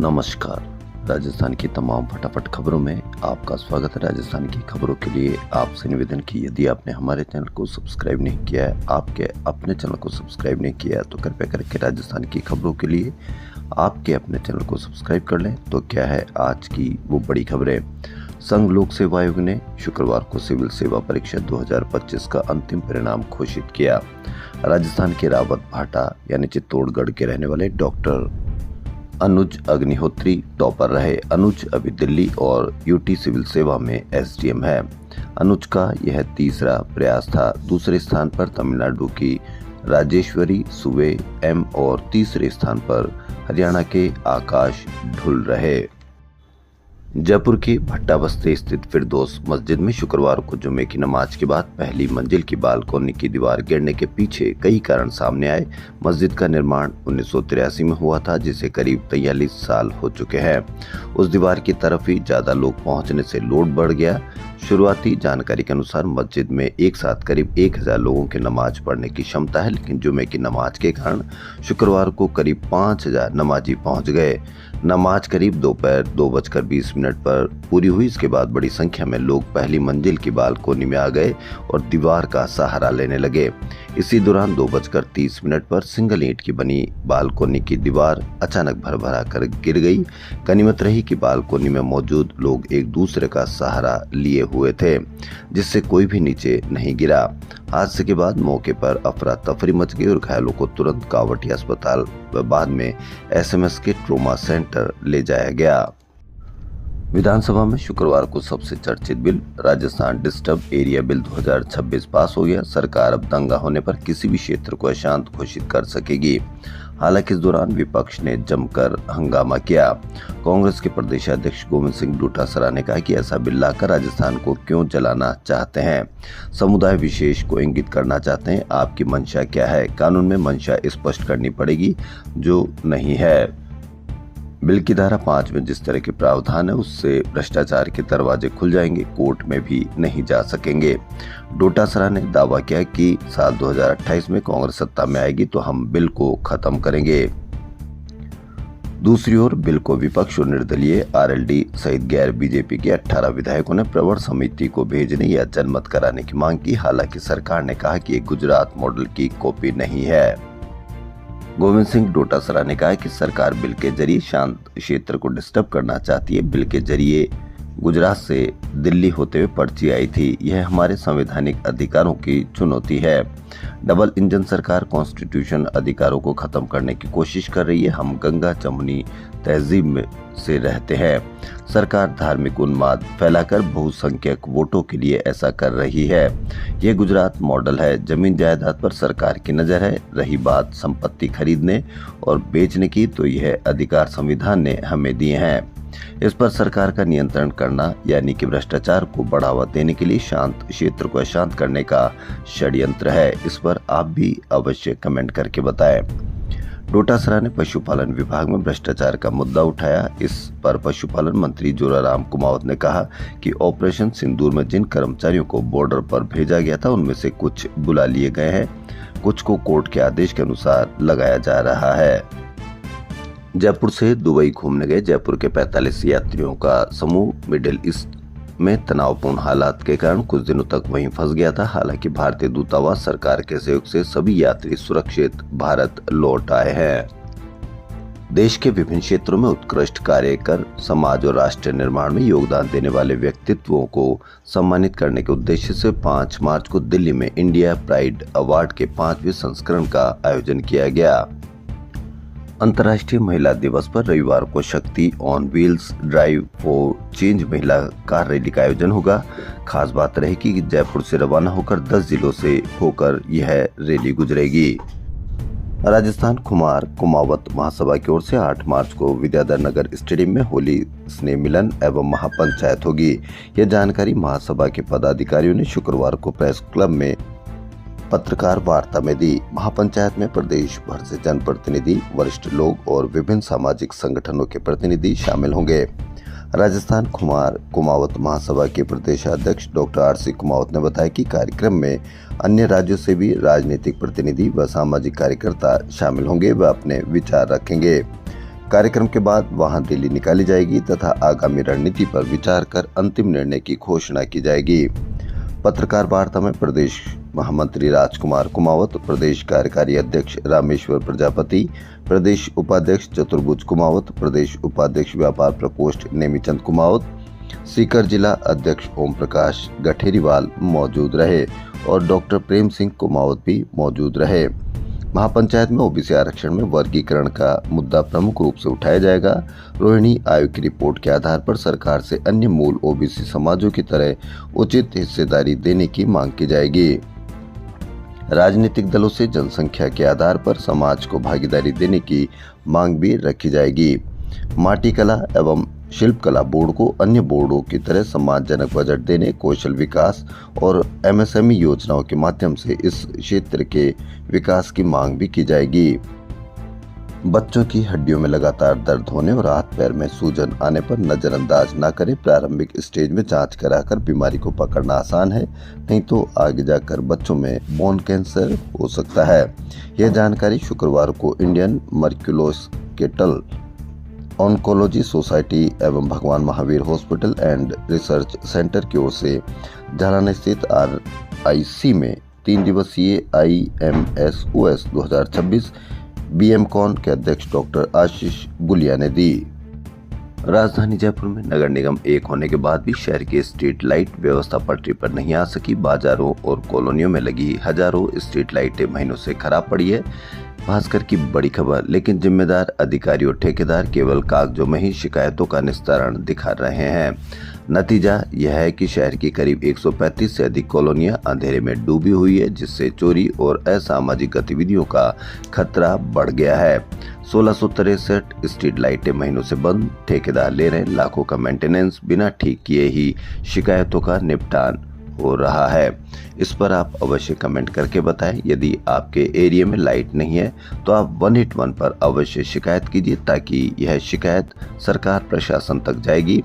नमस्कार। राजस्थान की तमाम फटाफट खबरों में आपका स्वागत है। राजस्थान की खबरों के लिए आपसे निवेदन की यदि आपने हमारे चैनल को सब्सक्राइब नहीं किया है, आपके अपने चैनल को सब्सक्राइब नहीं किया है, तो कृपया करके राजस्थान की खबरों के लिए आपके अपने चैनल को सब्सक्राइब कर लें। तो क्या है आज की वो बड़ी खबरें। संघ लोक सेवा आयोग ने शुक्रवार को सिविल सेवा परीक्षा 2025 का अंतिम परिणाम घोषित किया। राजस्थान के रावत भाटा यानी चित्तौड़गढ़ के रहने वाले डॉक्टर अनुज अग्निहोत्री टॉपर रहे। अनुज अभी दिल्ली और यूटी सिविल सेवा में एसडीएम है। अनुज का यह तीसरा प्रयास था। दूसरे स्थान पर तमिलनाडु की राजेश्वरी सुवे एम और तीसरे स्थान पर हरियाणा के आकाश ढुल रहे। जयपुर की भट्टा बस्ती स्थित फिरदौस मस्जिद में शुक्रवार को जुमे की नमाज के बाद पहली मंजिल की बालकोनी की दीवार गिरने के पीछे कई कारण सामने आए। मस्जिद का निर्माण 1983 में हुआ था, जिसे करीब 43 साल हो चुके हैं। उस दीवार की तरफ ही ज्यादा लोग पहुंचने से लोड बढ़ गया। शुरुआती जानकारी के अनुसार मस्जिद में एक साथ करीब 1000 लोगों की नमाज पढ़ने की क्षमता है, लेकिन जुमे की नमाज के कारण शुक्रवार को करीब 5000 नमाजी पहुंच गए। नमाज करीब दोपहर 2:20 पर पूरी हुई। इसके बाद बड़ी संख्या में लोग पहली मंजिल की बालकोनी में आ गए और दीवार का सहारा लेने लगे। इसी दौरान 2:30 पर सिंगल ईंट की बनी बालकोनी की दीवार अचानक भरभरा कर गिर गई। गनीमत रही कि बालकोनी में मौजूद लोग एक दूसरे का सहारा लिए हुए थे, जिससे कोई भी नीचे नहीं गिरा। हादसे के बाद मौके पर अफरा तफरी मच गई और घायलों को तुरंत कावटी अस्पताल व बाद में एसएमएस के ट्रॉमा सेंटर ले जाया गया। विधानसभा में शुक्रवार को सबसे चर्चित bill Rajasthan disturb area bill 2026 पास हो गया। सरकार अब दंगा होने पर किसी भी क्षेत्र को अशांत घोषित कर सकेगी। हालांकि इस दौरान विपक्ष ने जमकर हंगामा किया। कांग्रेस के प्रदेशाध्यक्ष गोविंद सिंह डोटासरा ने कहा कि ऐसा बिल लाकर राजस्थान को क्यों जलाना चाहते हैं, समुदाय विशेष को इंगित करना चाहते हैं। आपकी मंशा क्या है? कानून में मंशा स्पष्ट करनी पड़ेगी, जो नहीं है। बिल की धारा 5 में जिस तरह के प्रावधान है, उससे भ्रष्टाचार के दरवाजे खुल जाएंगे, कोर्ट में भी नहीं जा सकेंगे। डोटासरा ने दावा किया कि साल 2028 में कांग्रेस सत्ता में आएगी तो हम बिल को खत्म करेंगे। दूसरी ओर बिल को विपक्ष और निर्दलीय आरएलडी सहित गैर बीजेपी के 18 विधायकों ने प्रवर समिति को भेजने या जनमत कराने की मांग की। हालांकि सरकार ने कहा कि ये गुजरात मॉडल की कॉपी नहीं है। गोविंद सिंह डोटासरा ने कहा कि सरकार बिल के जरिए शांत क्षेत्र को डिस्टर्ब करना चाहती है। बिल के जरिए गुजरात से दिल्ली होते हुए पर्ची आई थी। यह हमारे संवैधानिक अधिकारों की चुनौती है। डबल इंजन सरकार कॉन्स्टिट्यूशन अधिकारों को खत्म करने की कोशिश कर रही है। हम गंगा जमुनी तहजीब में से रहते हैं। सरकार धार्मिक उन्माद फैलाकर बहुसंख्यक वोटों के लिए ऐसा कर रही है। यह गुजरात मॉडल है। जमीन जायदाद पर सरकार की नजर है। रही बात संपत्ति खरीदने और बेचने की, तो यह अधिकार संविधान ने हमें दिए हैं। इस पर सरकार का नियंत्रण करना यानी कि भ्रष्टाचार को बढ़ावा देने के लिए शांत क्षेत्र को अशांत करने का षड्यंत्र है। इस पर आप भी अवश्य कमेंट करके बताएं। डोटासरा ने पशुपालन विभाग में भ्रष्टाचार का मुद्दा उठाया। इस पर पशुपालन मंत्री जोराराम कुमावत ने कहा कि ऑपरेशन सिंदूर में जिन कर्मचारियों को बॉर्डर पर भेजा गया था, उनमें से कुछ बुला लिए गए हैं, कुछ को कोर्ट के आदेश के अनुसार लगाया जा रहा है। जयपुर से दुबई घूमने गए जयपुर के 45 यात्रियों का समूह मिडिल ईस्ट में तनावपूर्ण हालात के कारण कुछ दिनों तक वहीं फंस गया था। हालांकि भारतीय दूतावास सरकार के सहयोग से सभी यात्री सुरक्षित भारत लौट आए हैं। देश के विभिन्न क्षेत्रों में उत्कृष्ट कार्य कर समाज और राष्ट्र निर्माण में योगदान देने वाले व्यक्तित्वों को सम्मानित करने के उद्देश्य से 5 मार्च को दिल्ली में इंडिया प्राइड अवार्ड के 5वें संस्करण का आयोजन किया गया। अंतर्राष्ट्रीय महिला दिवस पर रविवार को शक्ति on wheels drive for change महिला कार रैली का आयोजन होगा। खास बात रहेगी कि जयपुर से रवाना होकर 10 जिलों से होकर यह रैली गुजरेगी। राजस्थान कुमार कुमावत महासभा की ओर से 8 मार्च को विद्याधर नगर स्टेडियम में होली स्नेह मिलन एवं महापंचायत होगी। यह जानकारी महासभा के पदाधिकारियों ने शुक्रवार को प्रेस क्लब में पत्रकार वार्ता में दी। महापंचायत में प्रदेश भर से जनप्रतिनिधि, वरिष्ठ लोग और विभिन्न सामाजिक संगठनों के प्रतिनिधि शामिल होंगे। राजस्थान कुमार कुमावत महासभा के प्रदेशाध्यक्ष डॉक्टर आरसी कुमावत ने बताया कि कार्यक्रम में अन्य राज्यों से भी राजनीतिक प्रतिनिधि व सामाजिक कार्यकर्ता शामिल होंगे व अपने विचार रखेंगे। कार्यक्रम के बाद वहां दिल्ली निकाली जाएगी तथा आगामी रणनीति पर विचार कर अंतिम निर्णय की घोषणा की जाएगी। पत्रकार वार्ता में प्रदेश महामंत्री राजकुमार कुमावत, प्रदेश कार्यकारी अध्यक्ष रामेश्वर प्रजापति, प्रदेश उपाध्यक्ष चतुर्भुज कुमावत, प्रदेश उपाध्यक्ष व्यापार प्रकोष्ठ नेमीचंद कुमावत, सीकर जिला अध्यक्ष ओम प्रकाश गठेरीवाल मौजूद रहे और डॉक्टर प्रेम सिंह कुमावत भी मौजूद रहे। महापंचायत में ओबीसी आरक्षण में वर्गीकरण का मुद्दा प्रमुख रूप से उठाया जाएगा। रोहिणी आयोग की रिपोर्ट के आधार पर सरकार से अन्य मूल ओबीसी समाजों की तरह उचित हिस्सेदारी देने की मांग की जाएगी। राजनीतिक दलों से जनसंख्या के आधार पर समाज को भागीदारी देने की मांग भी रखी जाएगी। माटी कला एवं शिल्प कला बोर्ड को अन्य बोर्डों की तरह सम्मानजनक बजट देने, कौशल विकास और एमएसएमई योजनाओं के माध्यम से इस क्षेत्र के विकास की मांग भी की जाएगी। बच्चों की हड्डियों में लगातार दर्द होने और हाथ पैर में सूजन आने पर नजरअंदाज न करें। प्रारंभिक स्टेज में जांच कराकर बीमारी को पकड़ना आसान है, नहीं तो आगे जाकर बच्चों में बोन कैंसर हो सकता है। यह जानकारी शुक्रवार को इंडियन मस्कुलोस्केलेटल ऑन्कोलॉजी सोसाइटी एवं भगवान Mahavir hospital and research centre की ओर से झालाना स्थित RIC में 3 दिवसीय IMSOS 2026 BMCon के अध्यक्ष डॉक्टर आशीष गुलिया ने दी। राजधानी जयपुर में नगर निगम 1 होने के बाद भी शहर की स्ट्रीट लाइट व्यवस्था पटरी पर नहीं आ सकी। बाजारों और कॉलोनियों में लगी हजारों स्ट्रीट लाइटें महीनों से खराब पड़ी है। भास्कर की बड़ी खबर, लेकिन जिम्मेदार अधिकारी और ठेकेदार केवल कागजों में ही शिकायतों का निस्तारण दिखा रहे हैं। नतीजा यह है कि शहर की करीब 135 से अधिक कॉलोनियां अंधेरे में डूबी हुई है, जिससे चोरी और असामाजिक गतिविधियों का खतरा बढ़ गया है। 1663 स्ट्रीट लाइटें महीनों से बंद, ठेकेदार ले रहे लाखों का मेंटेनेंस, बिना ठीक किए ही शिकायतों का निपटान हो रहा है। इस पर आप अवश्य कमेंट करके बताएं। यदि आपके एरिया में लाइट नहीं है तो आप 181 पर अवश्य शिकायत कीजिए, ताकि यह शिकायत सरकार प्रशासन तक जाएगी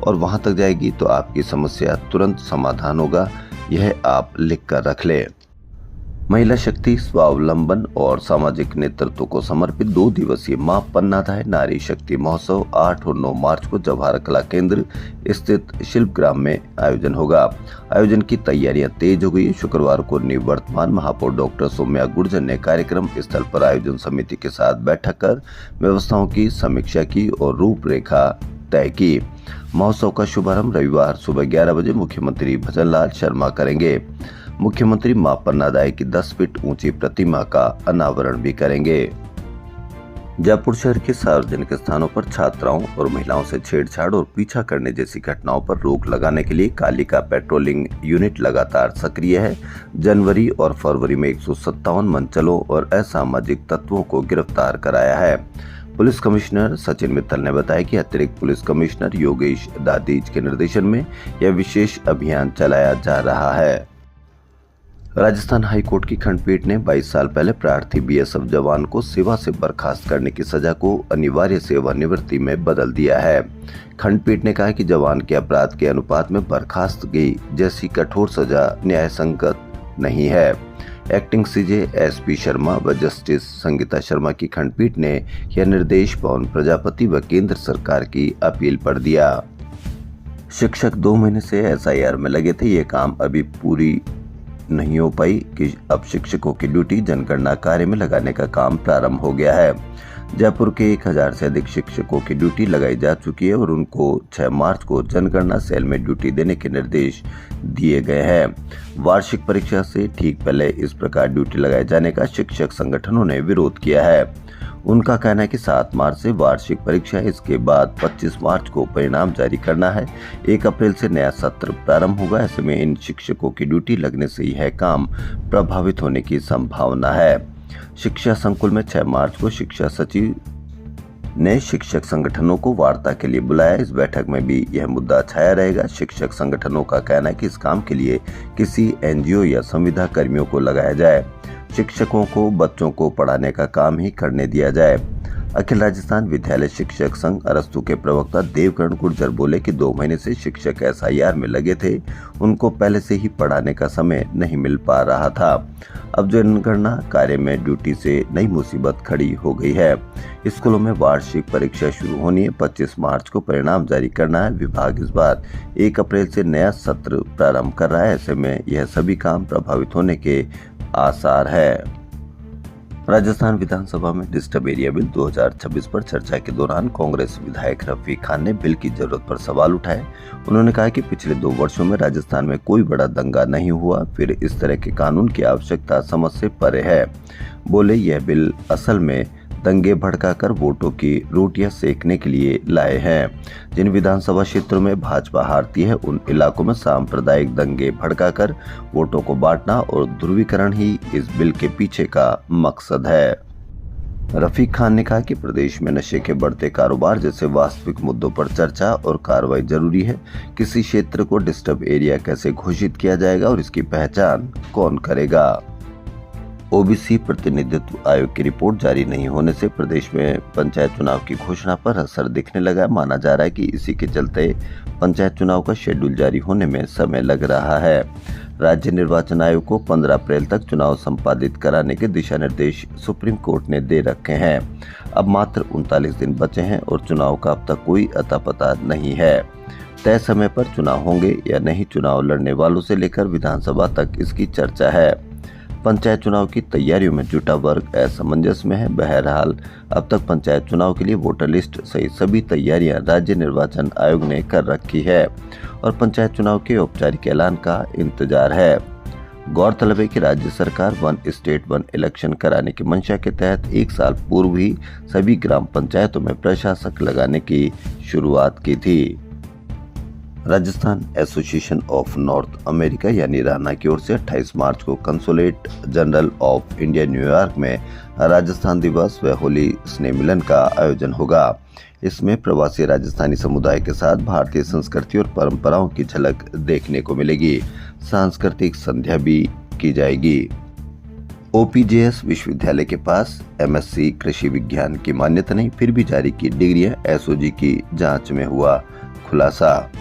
और वहां तक जाएगी तो आपकी समस्या तुरंत समाधान होगा। यह आप लिख कर रख ले। महिला शक्ति, स्वावलंबन और सामाजिक नेतृत्व को समर्पित 2 दिवसीय मां पन्नाधाय नारी शक्ति महोत्सव 8 और 9 मार्च को जवाहर कला केंद्र स्थित शिल्पग्राम में आयोजन होगा। आयोजन की तैयारियां तेज हो गई। शुक्रवार को निवर्तमान महापौर डॉक्टर सौम्या गुर्जर ने कार्यक्रम स्थल पर आयोजन समिति के साथ बैठक कर व्यवस्थाओं की समीक्षा की और रूपरेखा तय की। महोत्सव का शुभारंभ रविवार सुबह 11 बजे मुख्यमंत्री भजनलाल शर्मा करेंगे। मुख्यमंत्री मां पन्नाधाय की 10 फीट ऊंची प्रतिमा का अनावरण भी करेंगे। जयपुर शहर के सार्वजनिक स्थानों पर छात्राओं और महिलाओं से छेड़छाड़ और पीछा करने जैसी घटनाओं पर रोक लगाने के लिए कालिका पेट्रोलिंग यूनिट लगातार सक्रिय है। जनवरी और फरवरी में 157 मनचलों और असामाजिक तत्वों को गिरफ्तार कराया है। पुलिस कमिश्नर सचिन मित्तल ने बताया कि अतिरिक्त पुलिस कमिश्नर योगेश दादीज के निर्देशन में यह विशेष अभियान चलाया जा रहा है। राजस्थान हाईकोर्ट की खंडपीठ ने 22 साल पहले प्रार्थी BSF जवान को सेवा से बर्खास्त करने की सजा को अनिवार्य सेवानिवृत्ति में बदल दिया है। खंडपीठ ने कहा कि जवान के अपराध के अनुपात में बर्खास्तगी जैसी कठोर सजा न्याय संगत नहीं है। एक्टिंग CJ SP शर्मा व जस्टिस संगीता शर्मा की खंडपीठ ने यह निर्देश पवन प्रजापति व केंद्र सरकार की अपील पर दिया। शिक्षक 2 महीने से SIR में लगे थे। ये काम अभी पूरी नहीं हो पाई कि अब शिक्षकों की ड्यूटी जनगणना कार्य में लगाने का काम प्रारंभ हो गया है। जयपुर के 1000 से अधिक शिक्षकों की ड्यूटी लगाई जा चुकी है और उनको 6 मार्च को जनगणना सेल में ड्यूटी देने के निर्देश दिए गए हैं। वार्षिक परीक्षा से ठीक पहले इस प्रकार ड्यूटी लगाए जाने का शिक्षक संगठनों ने विरोध किया है। उनका कहना है कि 7 मार्च से वार्षिक परीक्षा है, इसके बाद 25 मार्च को परिणाम जारी करना है। 1 अप्रैल से नया सत्र प्रारंभ होगा। ऐसे में इन शिक्षकों की ड्यूटी लगने से यह काम प्रभावित होने की संभावना है। शिक्षा संकुल में 6 मार्च को शिक्षा सचिव ने शिक्षक संगठनों को वार्ता के लिए बुलाया। इस बैठक में भी यह मुद्दा छाया रहेगा। शिक्षक संगठनों का कहना है कि इस काम के लिए किसी NGO या संविदा कर्मियों को लगाया जाए। शिक्षकों को बच्चों को पढ़ाने का काम ही करने दिया जाए। अखिल राजस्थान विद्यालय शिक्षक संघ अरस्तु के प्रवक्ता देवकरण गुर्जर बोले कि 2 महीने से शिक्षक एसआईआर में लगे थे, उनको पहले से ही पढ़ाने का समय नहीं मिल पा रहा था। अब जनगणना कार्य में ड्यूटी से नई मुसीबत खड़ी हो गई है। स्कूलों में वार्षिक परीक्षा शुरू होनी है, 25 मार्च को परिणाम जारी करना है। विभाग इस बार 1 अप्रैल से नया सत्र प्रारंभ कर रहा है, ऐसे में यह सभी काम प्रभावित होने के आसार है। राजस्थान विधानसभा में डिस्टर्ब एरिया बिल 2026 पर चर्चा के दौरान कांग्रेस विधायक रफीक खान ने बिल की जरूरत पर सवाल उठाए। उन्होंने कहा कि पिछले 2 वर्षों में राजस्थान में कोई बड़ा दंगा नहीं हुआ, फिर इस तरह के कानून की आवश्यकता समझ से परे है। बोले यह बिल असल में दंगे भड़काकर वोटों की रोटियां सेकने के लिए लाए हैं। जिन विधानसभा क्षेत्रों में भाजपा हारती है, उन इलाकों में सांप्रदायिक दंगे भड़काकर वोटों को बांटना और ध्रुवीकरण ही इस बिल के पीछे का मकसद है। रफीक खान ने कहा कि प्रदेश में नशे के बढ़ते कारोबार जैसे वास्तविक मुद्दों पर चर्चा और कार्रवाई जरूरी है। किसी क्षेत्र को डिस्टर्ब एरिया कैसे घोषित किया जाएगा और इसकी पहचान कौन करेगा। ओबीसी प्रतिनिधित्व आयोग की रिपोर्ट जारी नहीं होने से प्रदेश में पंचायत चुनाव की घोषणा पर असर दिखने लगा है। माना जा रहा है कि इसी के चलते पंचायत चुनाव का शेड्यूल जारी होने में समय लग रहा है। राज्य निर्वाचन आयोग को 15 अप्रैल तक चुनाव संपादित कराने के दिशा निर्देश सुप्रीम कोर्ट ने दे रखे हैं। अब मात्र 39 दिन बचे हैं और चुनाव का अब तक कोई अता पता नहीं है। तय समय पर चुनाव होंगे या नहीं, चुनाव लड़ने वालों से लेकर विधानसभा तक इसकी चर्चा है। पंचायत चुनाव की तैयारियों में जुटा वर्ग असमंजस में है। बहरहाल अब तक पंचायत चुनाव के लिए वोटर लिस्ट सहित सभी तैयारियां राज्य निर्वाचन आयोग ने कर रखी है और पंचायत चुनाव के औपचारिक ऐलान का इंतजार है। गौरतलब है कि राज्य सरकार 1 स्टेट 1 इलेक्शन कराने की मंशा के तहत 1 साल पूर्व ही सभी ग्राम पंचायतों में प्रशासक लगाने की शुरुआत की थी। Rajasthan association of north America यानी राना की ओर से 28 मार्च को consulate general of India New York में राजस्थान दिवस व होली स्नेह मिलन का आयोजन होगा। इसमें प्रवासी राजस्थानी समुदाय के साथ भारतीय संस्कृति और परंपराओं की झलक देखने को मिलेगी। सांस्कृतिक संध्या भी की जाएगी। ओपीजेएस विश्वविद्यालय के पास एमएससी कृषि विज्ञान की मान्यता नहीं, फिर भी जारी की डिग्रियां। एसओजी की जांच में हुआ खुलासा।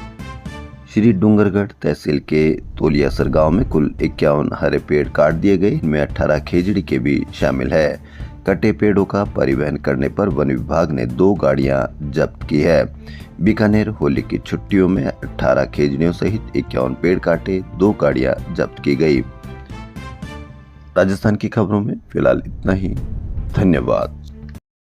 श्री डूंगरगढ़ तहसील के तोलियासर गांव में कुल 51 हरे पेड़ काट दिए गए, इनमें 18 खेजड़ी के भी शामिल है। कटे पेड़ों का परिवहन करने पर वन विभाग ने 2 गाड़ियां जब्त की है। बीकानेर होली की छुट्टियों में 18 खेजड़ियों सहित 51 पेड़ काटे, 2 गाड़ियां जब्त की गई। राजस्थान की खबरों में फिलहाल इतना ही। धन्यवाद।